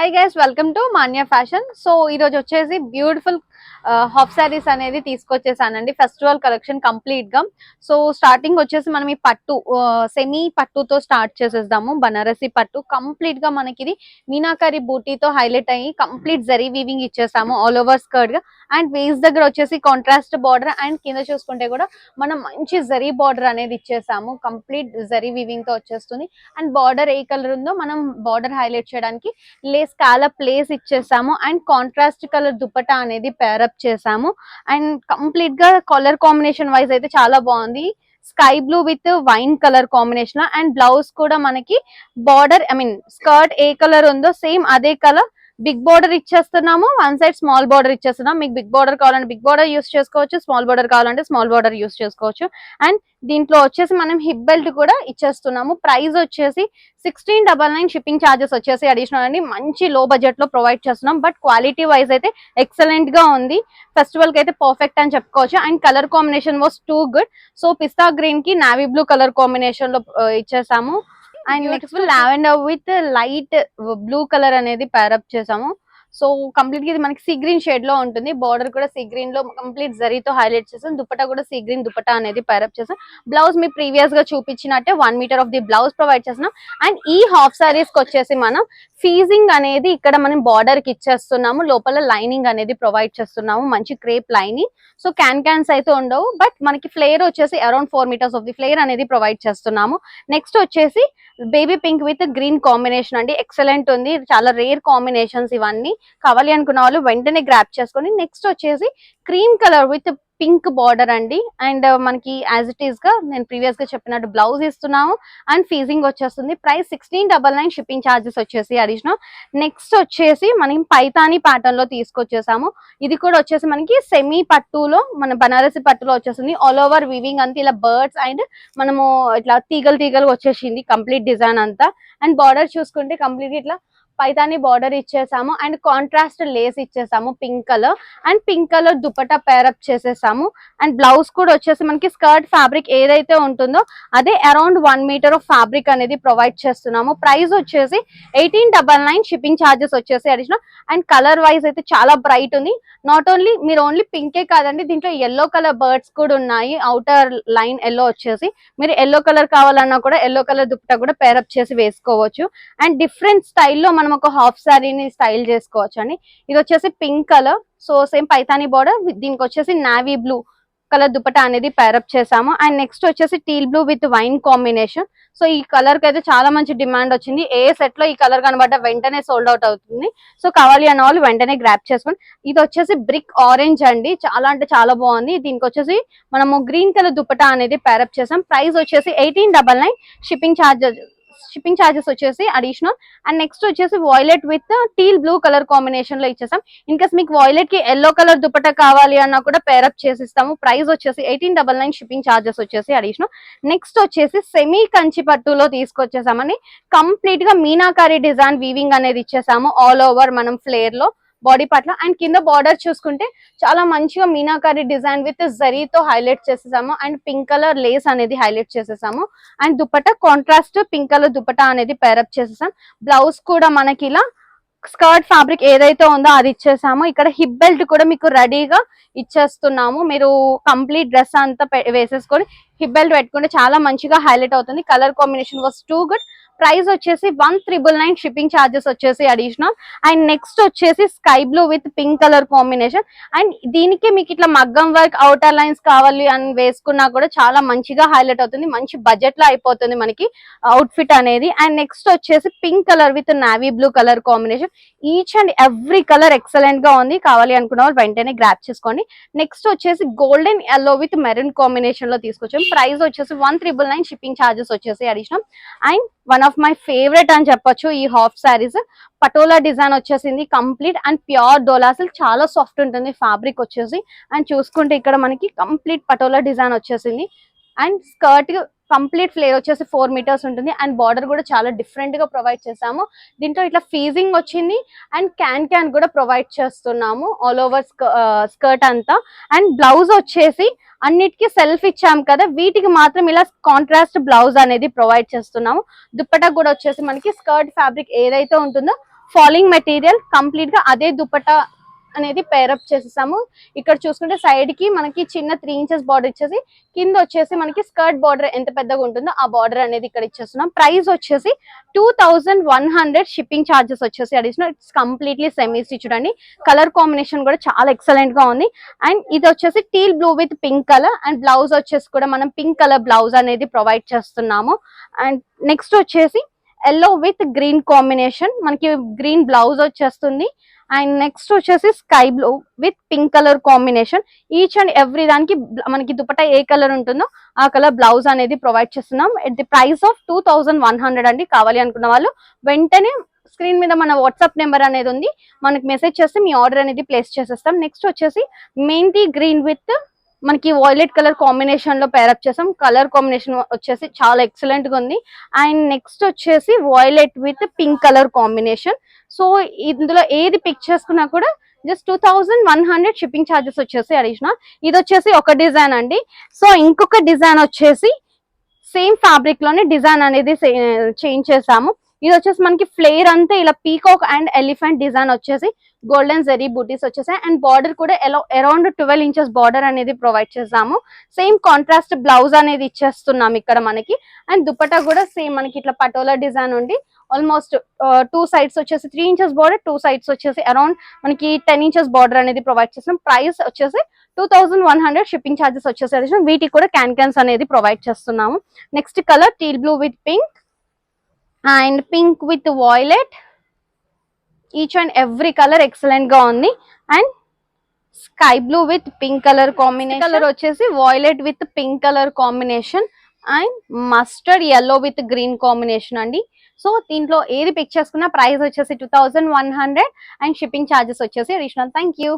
Hi guys, welcome to Manya fashion. So ఈ రోజు వచ్చేసి బ్యూటిఫుల్ హాఫ్ సారీస్ అనేది తీసుకొచ్చేసానండి. ఫెస్టివల్ కలెక్షన్ కంప్లీట్ గా. సో స్టార్టింగ్ వచ్చేసి మనం ఈ పట్టు సెమీ పట్టుతో స్టార్ట్ చేసేద్దాము. బనారసి పట్టు కంప్లీట్ గా మనకి ఇది మీనాకరి బూటీతో హైలైట్ అయ్యి కంప్లీట్ జరీ వీవింగ్ ఇచ్చేసాము ఆల్ ఓవర్ స్కర్ట్ గా. అండ్ వేస్ట్ దగ్గర వచ్చేసి కాంట్రాస్ట్ బార్డర్ అండ్ కింద చూసుకుంటే కూడా మనం మంచి జరీ బార్డర్ అనేది ఇచ్చేసాము. కంప్లీట్ జరీ వీవింగ్ తో వచ్చేస్తుంది. అండ్ బార్డర్ ఏ కలర్ ఉందో మనం బార్డర్ హైలైట్ చేయడానికి స్కాలప్ ప్లేస్ ఇచ్చేసాము. అండ్ కాంట్రాస్ట్ కలర్ దుపట్టా అనేది పేరప్ చేసాము. అండ్ కంప్లీట్ గా కలర్ కాంబినేషన్ వైజ్ అయితే చాలా బాగుంది. Sky blue with wine colour combination. And blouse కూడా మనకి బార్డర్ స్కర్ట్ ఏ కలర్ ఉందో సేమ్ అదే కలర్ బిగ్ బార్డర్ ఇచ్చేస్తున్నాము. వన్ సైడ్ స్మాల్ బార్డర్ ఇచ్చేస్తున్నాం. మీకు బిగ్ బార్డర్ కావాలంటే బిగ్ బార్డర్ యూస్ చేసుకోవచ్చు, స్మాల్ బార్డర్ కావాలంటే స్మాల్ బార్డర్ యూస్ చేసుకోవచ్చు. అండ్ దీంట్లో వచ్చేసి మనం హిప్ బెల్ట్ కూడా ఇచ్చేస్తున్నాము. ప్రైస్ వచ్చేసి 1699. షిప్పింగ్ ఛార్జెస్ వచ్చేసి అడిషనల్ అండి. మంచి లో బడ్జెట్ లో ప్రొవైడ్ చేస్తున్నాం. బట్ క్వాలిటీ వైజ్ అయితే ఎక్సలెంట్ గా ఉంది. ఫెస్టివల్ కి అయితే పర్ఫెక్ట్ అని చెప్పుకోవచ్చు. And colour combination was too good. So pista green కి నావీ బ్లూ కలర్ కాంబినేషన్ లో ఇచ్చేసాము. And next lavender with light blue colour అనేది పేరప్ చేసాము. సో కంప్లీట్ గా ఇది మనకి సీ గ్రీన్ షేడ్ లో ఉంటుంది. బార్డర్ కూడా సీ గ్రీన్ లో కంప్లీట్ జరీతో హైలైట్ చేసాం. దుపట్టా కూడా సీ గ్రీన్ దుపట్టా అనేది పేరప్ చేసాం. బ్లౌజ్ మీ ప్రీవియస్ గా చూపించినట్టే 1 metre of the blouse provide చేస్తున్నాం. అండ్ ఈ హాఫ్ సారీస్ కి వచ్చేసి మనం ఫీజింగ్ అనేది ఇక్కడ మనం బార్డర్ కి ఇచ్చేస్తున్నాము. లోపల లైనింగ్ అనేది ప్రొవైడ్ చేస్తున్నాము. మంచి క్రేప్ లైనింగ్. సో క్యాన్స్ అయితే ఉండవు. బట్ మనకి ఫ్లేర్ వచ్చేసి around 4 meters of the flare అనేది ప్రొవైడ్ చేస్తున్నాము. నెక్స్ట్ వచ్చేసి baby pink with green combination అండి. ఎక్సలెంట్ ఉంది. చాలా రేర్ కాంబినేషన్స్ ఇవన్నీ. కావాలి అనుకున్న వాళ్ళు వెంటనే గ్రాప్ చేసుకొని. నెక్స్ట్ వచ్చేసి cream colour with pink border అండి. అండ్ మనకి యాజ్ ఇట్ ఈస్ గా నేను ప్రీవియస్ గా చెప్పినట్టు బ్లౌజ్ ఇస్తున్నాము. అండ్ ఫీజింగ్ వచ్చేస్తుంది. ప్రైస్ 1699. షిప్పింగ్ ఛార్జెస్ వచ్చేసి అడిషనల్. నెక్స్ట్ వచ్చేసి మనం పైతానీ ప్యాటర్న్ లో తీసుకొచ్చేసాము. ఇది కూడా వచ్చేసి మనకి సెమీ పట్టులో మన బనారసి పట్టులో వచ్చేసింది. ఆల్ ఓవర్ వీవింగ్ అంతా ఇలా బర్డ్స్ అండ్ మనము ఇట్లా తీగలు వచ్చేసింది కంప్లీట్ డిజైన్ అంతా. అండ్ బార్డర్ చూసుకుంటే కంప్లీట్ ఇట్లా పైతాని బార్డర్ ఇచ్చేసాము. అండ్ కాంట్రాస్ట్ లేస్ ఇచ్చేసాము pink colour. And pink colour dupatta pair up చేసేసాము. అండ్ బ్లౌజ్ కూడా వచ్చేసి మనకి స్కర్ట్ ఫ్యాబ్రిక్ ఏదైతే ఉంటుందో అదే అరౌండ్ 1 మీటర్ ఆఫ్ ఫ్యాబ్రిక్ అనేది ప్రొవైడ్ చేస్తున్నాము. ప్రైస్ వచ్చేసి 1899. షిప్పింగ్ ఛార్జెస్ వచ్చేసి అడిషనల్. అండ్ కలర్ వైజ్ అయితే చాలా బ్రైట్ ఉంది. నాట్ ఓన్లీ మీరు ఓన్లీ పింకే కాదండి, దీంట్లో ఎల్లో కలర్ బర్డ్స్ కూడా ఉన్నాయి. అవుటర్ లైన్ ఎల్లో వచ్చేసి మీరు ఎల్లో కలర్ కావాలన్నా కూడా ఎల్లో కలర్ దుపట్టా కూడా పేరప్ చేసి వేసుకోవచ్చు. అండ్ డిఫరెంట్ స్టైల్లో మనం ఒక హాఫ్ సారీని స్టైల్ చేసుకోవచ్చు అండి. ఇది వచ్చేసి pink colour. So same Paithani border. దీనికి వచ్చేసి నావీ బ్లూ కలర్ దుపట్టా అనేది పేరప్ చేసాము. అండ్ నెక్స్ట్ వచ్చేసి teal blue with wine combination. So ఈ కలర్ కి అయితే చాలా మంచి డిమాండ్ వచ్చింది. ఏ సెట్ లో ఈ కలర్ కనబడ్డ వెంటనే సోల్డ్ అవుట్ అవుతుంది. సో కావాలి అన్న వాళ్ళు వెంటనే గ్రాప్ చేసుకోండి. ఇది వచ్చేసి బ్రిక్ ఆరెంజ్ అండి. చాలా అంటే చాలా బాగుంది. దీనికి వచ్చేసి మనము గ్రీన్ కలర్ దుపట్టా అనేది పేరప్ చేసాం. ప్రైస్ వచ్చేసి 1899. షిప్పింగ్ ఛార్జెస్ వచ్చేసి అడిషనల్. అండ్ నెక్స్ట్ వచ్చేసి violet with teal blue colour combination లో ఇచ్చేసాం. ఇన్కేస్ మీకు వాయిలెట్ కి ఎల్లో కలర్ దుపట్టా కావాలి అన్నా కూడా పేరప్ చేసిస్తాము. ప్రైస్ వచ్చేసి 1899. షిప్పింగ్ ఛార్జెస్ వచ్చేసి అడిషనల్. నెక్స్ట్ వచ్చేసి సెమీ కంచి పట్టులో తీసుకొచ్చేసామని కంప్లీట్ గా మీనాకారి డిజైన్ వీవింగ్ అనేది ఇచ్చేసాము ఆల్ ఓవర్ మనం ఫ్లేర్ లో బాడీ పట్ల. అండ్ కింద బార్డర్ చూసుకుంటే చాలా మంచిగా మీనాకారి డిజైన్ విత్ జరీతో హైలైట్ చేసేసాము. అండ్ పింక్ కలర్ లేస్ అనేది హైలైట్ చేసేసాము. And dupatta contrast pink colour dupatta అనేది పేరప్ చేసేసాం. బ్లౌజ్ కూడా మనకి ఇలా స్కర్ట్ ఫ్యాబ్రిక్ ఏదైతే ఉందో అది ఇచ్చేసాము. ఇక్కడ హిప్ బెల్ట్ కూడా మీకు రెడీగా ఇచ్చేస్తున్నాము. మీరు కంప్లీట్ డ్రెస్ అంతా వేసేసుకొని హిప్ బెల్ట్ పెట్టుకుంటే చాలా మంచిగా హైలైట్ అవుతుంది. Colour combination was too good. Price వచ్చేసి 1999. షిప్పింగ్ ఛార్జెస్ వచ్చేసి అడిషనల్. అండ్ నెక్స్ట్ వచ్చేసి sky blue with pink colour combination. And దీనికి మీకు ఇట్లా మగ్గం వర్క్ అవుటర్ లైన్స్ కావాలి అని వేసుకున్నా కూడా చాలా మంచిగా హైలైట్ అవుతుంది. మంచి బడ్జెట్ లో అయిపోతుంది మనకి అవుట్ ఫిట్ అనేది. అండ్ నెక్స్ట్ వచ్చేసి pink colour with navy blue colour combination. Each and every colour excellent గా ఉంది. కావాలి అనుకున్న వాళ్ళు వెంటనే గ్రాప్ చేసుకోండి. నెక్స్ట్ వచ్చేసి golden yellow with maroon combination లో తీసుకొచ్చాం. ప్రైస్ వచ్చేసి 1999. షిప్పింగ్ ఛార్జెస్ వచ్చేసి additional. And one of my favourite అని చెప్పొచ్చు ఈ హాఫ్ సారీస్. పటోలా డిజైన్ వచ్చేసింది complete. And pure dola silk చాలా సాఫ్ట్ ఉంటుంది ఫ్యాబ్రిక్ వచ్చేసి. అండ్ చూసుకుంటే ఇక్కడ మనకి కంప్లీట్ పటోలా డిజైన్ వచ్చేసింది. అండ్ స్కర్ట్ కంప్లీట్ ఫ్లేర్ వచ్చేసి 4 మీటర్స్ ఉంటుంది. అండ్ బార్డర్ కూడా చాలా డిఫరెంట్ గా ప్రొవైడ్ చేసాము. దీంట్లో ఇట్లా ఫీజింగ్ వచ్చింది. అండ్ క్యాన్ కూడా ప్రొవైడ్ చేస్తున్నాము ఆల్ ఓవర్ స్కర్ట్ అంతా. అండ్ బ్లౌజ్ వచ్చేసి అన్నిటికీ సెల్ఫ్ ఇచ్చాం కదా, వీటికి మాత్రం ఇలా కాంట్రాస్ట్ బ్లౌజ్ అనేది ప్రొవైడ్ చేస్తున్నాము. దుప్పటా కూడా వచ్చేసి మనకి స్కర్ట్ ఫ్యాబ్రిక్ ఏదైతే ఉంటుందో ఫాలింగ్ మెటీరియల్ కంప్లీట్ గా అదే దుపట్టా అనేది పేరప్ చేసేసాము. ఇక్కడ చూసుకుంటే సైడ్ కి మనకి చిన్న 3 ఇంచెస్ బార్డర్ ఇచ్చేసి కింద వచ్చేసి మనకి స్కర్ట్ బార్డర్ ఎంత పెద్దగా ఉంటుందో ఆ బార్డర్ అనేది ఇక్కడ ఇచ్చేస్తున్నాం. ప్రైస్ వచ్చేసి 2100 షిప్పింగ్ ఛార్జెస్ వచ్చేసి additional. It's completely semi stitched అండి. కలర్ కాంబినేషన్ కూడా చాలా ఎక్సలెంట్ గా ఉంది. అండ్ ఇది వచ్చేసి teal blue with pink colour and blouse వచ్చేసి కూడా మనం పింక్ కలర్ బ్లౌజ్ అనేది ప్రొవైడ్ చేస్తున్నాము. అండ్ నెక్స్ట్ వచ్చేసి ఎల్లో విత్ గ్రీన్ కాంబినేషన్, మనకి గ్రీన్ బ్లౌజ్ వచ్చేస్తుంది. అండ్ నెక్స్ట్ వచ్చేసి sky blue with pink colour combination. Each and every దానికి మనకి దుపట్టా ఏ కలర్ ఉంటుందో ఆ కలర్ బ్లౌజ్ అనేది ప్రొవైడ్ చేస్తున్నాం. ఎట్ ది ప్రైస్ ఆఫ్ 2100 అండి. కావాలి అనుకున్న వాళ్ళు వెంటనే స్క్రీన్ మీద మన వాట్సాప్ నెంబర్ అనేది ఉంది, మనకి మెసేజ్ చేస్తే మీ ఆర్డర్ అనేది ప్లేస్ చేసేస్తాం. నెక్స్ట్ వచ్చేసి మెంతి గ్రీన్ విత్ మనకి వాయిలెట్ కలర్ కాంబినేషన్ లో పేరప్ చేసాం. కలర్ కాంబినేషన్ వచ్చేసి చాలా ఎక్సలెంట్ గా ఉంది. అండ్ నెక్స్ట్ వచ్చేసి violet with pink colour combination. So ఇందులో ఏది పిక్ చేసుకున్నా కూడా జస్ట్ 2100 షిప్పింగ్ ఛార్జెస్ వచ్చేసి అడిషనల్. ఇది వచ్చేసి ఒక డిజైన్ అండి. సో ఇంకొక డిజైన్ వచ్చేసి సేమ్ ఫ్యాబ్రిక్ లోనే డిజైన్ అనేది చేంజ్ చేసాము. ఇది వచ్చేసి మనకి ఫ్లేర్ అంతా ఇలా పీకాక్ అండ్ ఎలిఫెంట్ డిజైన్ వచ్చేసి గోల్డెన్ జెరీ బూటీస్ వచ్చేసాయి. అండ్ బార్డర్ కూడా అరౌండ్ 12 ఇంచెస్ బార్డర్ అనేది ప్రొవైడ్ చేసాము. సేమ్ కాంట్రాస్ట్ బ్లౌజ్ అనేది ఇచ్చేస్తున్నాం ఇక్కడ మనకి. అండ్ దుపట్టా కూడా సేమ్ మనకి ఇట్లా పటోలా డిజైన్ ఉండి ఆల్మోస్ట్ 2 సైడ్స్ వచ్చేసి 3 ఇంచెస్ బార్డర్, 2 సైడ్స్ వచ్చేసి అరౌండ్ మనకి 10 ఇంచెస్ బార్డర్ అనేది ప్రొవైడ్ చేసాం. ప్రైస్ వచ్చేసి 2100 షిప్పింగ్ ఛార్జెస్ వచ్చేసి వీటికి కూడా క్యాన్స్ అనేది ప్రొవైడ్ చేస్తున్నాము. Next colour teal blue with pink and pink with violet. Each and every colour excellent గా ఉంది. And sky blue with pink colour combination, colour వచ్చేసి violet with pink colour combination and mustard yellow with green combination అండి. So దీంట్లో ఏది pick చేసుకున్నా price వచ్చేసి 2100 and shipping charges వచ్చేసి additional. Thank you.